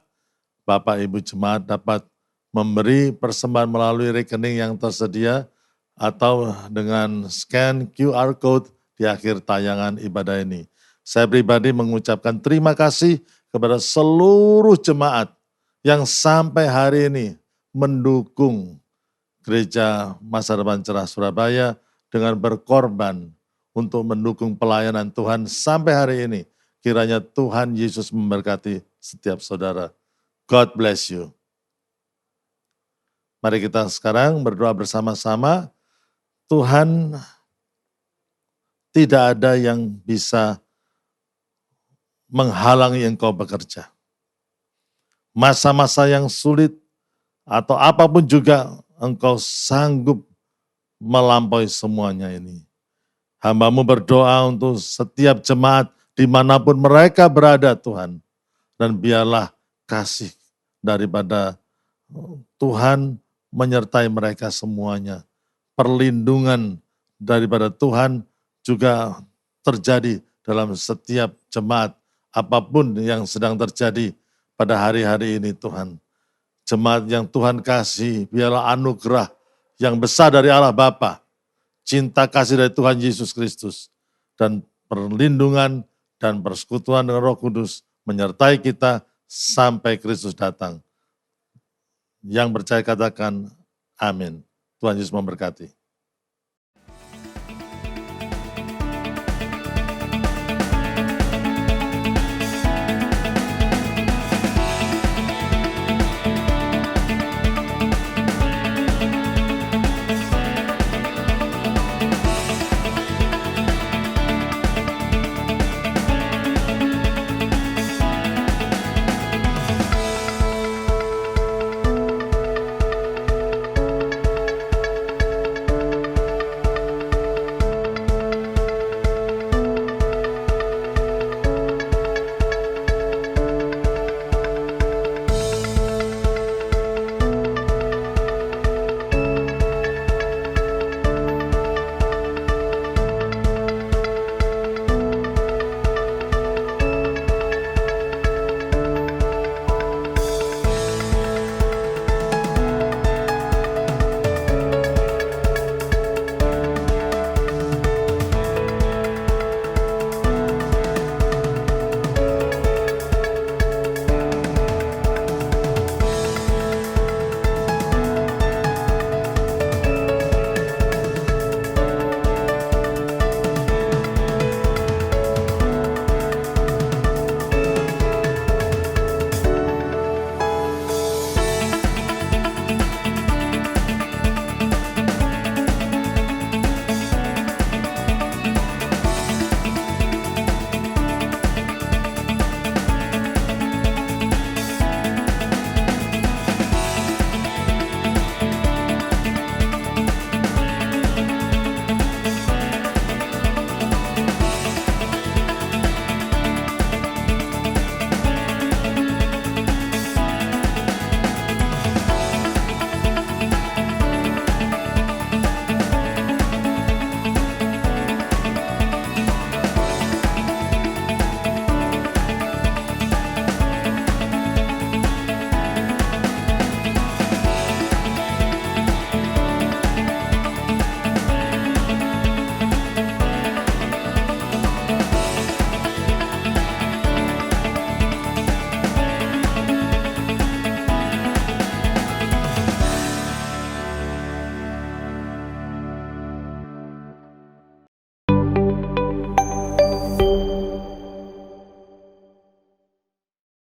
Bapak Ibu jemaat dapat memberi persembahan melalui rekening yang tersedia atau dengan scan QR Code di akhir tayangan ibadah ini. Saya pribadi mengucapkan terima kasih kepada seluruh jemaat yang sampai hari ini mendukung Gereja Masa Depan Cerah Surabaya dengan berkorban untuk mendukung pelayanan Tuhan sampai hari ini. Kiranya Tuhan Yesus memberkati setiap saudara. God bless you. Mari kita sekarang berdoa bersama-sama. Tuhan, tidak ada yang bisa menghalangi Engkau bekerja. Masa-masa yang sulit atau apapun juga Engkau sanggup melampaui semuanya ini. Hamba-Mu berdoa untuk setiap jemaat dimanapun mereka berada Tuhan. Dan biarlah kasih daripada Tuhan menyertai mereka semuanya. Perlindungan daripada Tuhan juga terjadi dalam setiap jemaat. Apapun yang sedang terjadi pada hari-hari ini Tuhan. Jemaat yang Tuhan kasih, biarlah anugerah yang besar dari Allah Bapa, cinta kasih dari Tuhan Yesus Kristus, dan perlindungan dan persekutuan dengan Roh Kudus menyertai kita sampai Kristus datang. Yang percaya katakan amin. Tuhan Yesus memberkati.